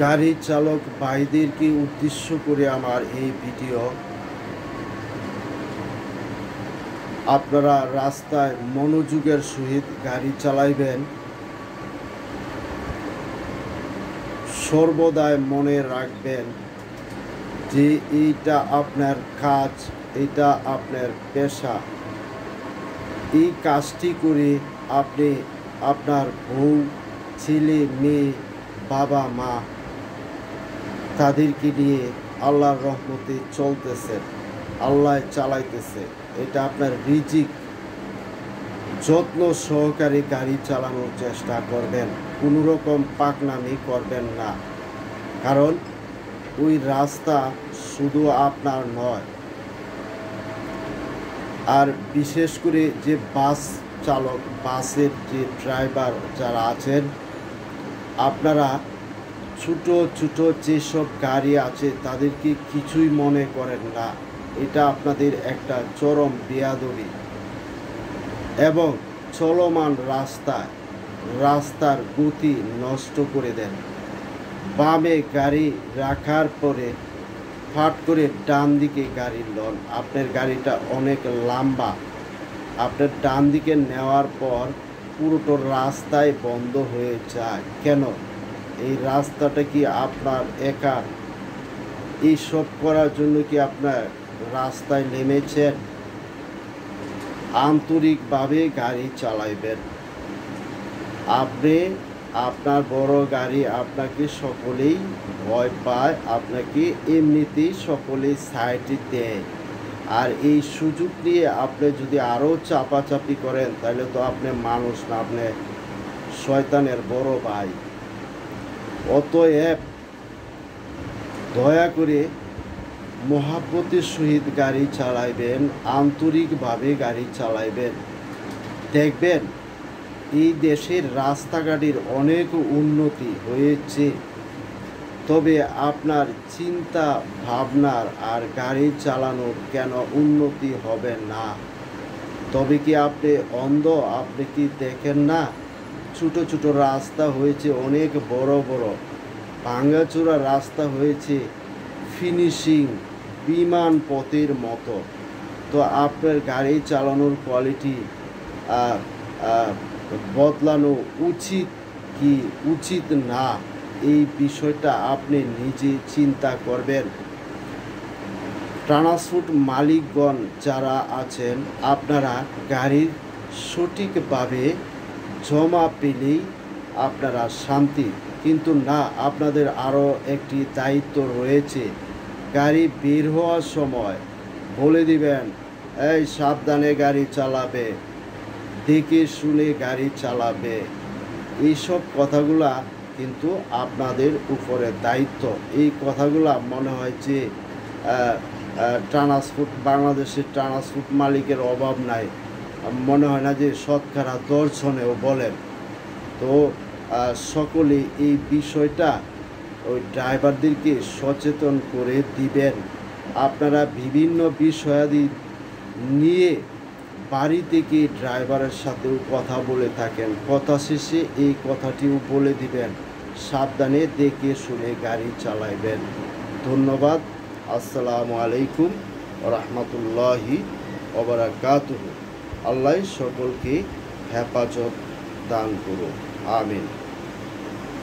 গাড়ি চালক ভাইদেরকে উদ্দেশ্য করে আমার এই ভিডিও। আপনারা রাস্তায় মনোযোগের সহিত গাড়ি চালাইবেন। সর্বদাই মনে রাখবেন যে এইটা আপনার কাজ, এটা আপনার পেশা। এই কাজটি করে আপনি আপনার বউ, ছেলে, মেয়ে, বাবা, মা তাদেরকে নিয়ে আল্লাহর রহমতে চলতেছেন, আল্লাহ চালাইতেছে। এটা আপনার রিজিক। যত্ন সহকারে গাড়ি চালানোর চেষ্টা করবেন, কোনো রকম পাকনামি করবেন না। কারণ ওই রাস্তা শুধু আপনার নয়। আর বিশেষ করে যে বাস চালক, বাসের যে ড্রাইভার যারা আছেন, আপনারা ছোটো ছোটো যেসব গাড়ি আছে তাদেরকে কিছুই মনে করেন না। এটা আপনাদের একটা চরম বেয়াদবি। এবং চলমান রাস্তার গতি নষ্ট করে দেন। বামে গাড়ি রাখার পরে ফাট করে ডান দিকে গাড়ি লন। আপনার গাড়িটা অনেক লম্বা, আপনার ডান দিকে নেওয়ার পর পুরোটো রাস্তায় বন্ধ হয়ে যায়। কেন? এই রাস্তাটা কি আপনার একার? এইসব করার জন্য কি আপনার রাস্তায় নেমেছেন? আন্তরিকভাবে গাড়ি চালাইবেন। আপনি আপনার বড় গাড়ি, আপনাকে সকলেই ভয় পায়, আপনাকে এমনিতেই সকলেই সাইডে দেয়। আর এই সুযোগ নিয়ে আপনি যদি আরও চাপাচাপি করেন তাহলে তো আপনি মানুষ না, আপনি শয়তানের বড় ভাই। অতএব দয়া করে মহাব্বতের সহিত গাড়ি চালাইবেন, আন্তরিকভাবে গাড়ি চালাইবেন। দেখবেন এই দেশের রাস্তাঘাটের অনেক উন্নতি হয়েছে। তবে আপনার চিন্তা ভাবনার আর গাড়ি চালানোর কেন উন্নতি হবে না? তবে কি আপনি অন্ধ? আপনি কি দেখেন না? ছোটো ছোটো রাস্তা হয়েছে, অনেক বড় বড় ভাঙাচোরা রাস্তা হয়েছে, ফিনিশিং বিমান পথের মতো। তো আপনার গাড়ি চালানোর কোয়ালিটি বদলানো উচিত কি উচিত না, এই বিষয়টা আপনি নিজে চিন্তা করবেন। ট্রান্সপোর্ট মালিকগণ যারা আছেন, আপনারা গাড়ির সঠিকভাবে জমা পেলেই আপনারা শান্তি। কিন্তু না, আপনাদের আরও একটি দায়িত্ব রয়েছে। গাড়ি বের হওয়ার সময় বলে দিবেন, এই সাবধানে গাড়ি চালাবে, দেখে শুনে গাড়ি চালাবে। এইসব কথাগুলা কিন্তু আপনাদের উপরে দায়িত্ব। এই কথাগুলা মনে হয় যে বাংলাদেশের ট্রান্সপোর্ট মালিকের অভাব নাই, মনে হয় না যে শতকরা 10 জনেও বলেন। তো সকলে এই বিষয়টা ওই ড্রাইভারদেরকে সচেতন করে দিবেন। আপনারা বিভিন্ন বিষয়াদি নিয়ে বাড়ি থেকে ড্রাইভারের সাথেও কথা বলে থাকেন, কথা শেষে এই কথাটিও বলে দিবেন, সাবধানে দেখে শুনে গাড়ি চালাইবেন। ধন্যবাদ। আসসালামু আলাইকুম রহমতুল্লাহি ওয়া বারাকাতুহু। আল্লাহ সকলকে হেফাজত দান করুন। আমিন।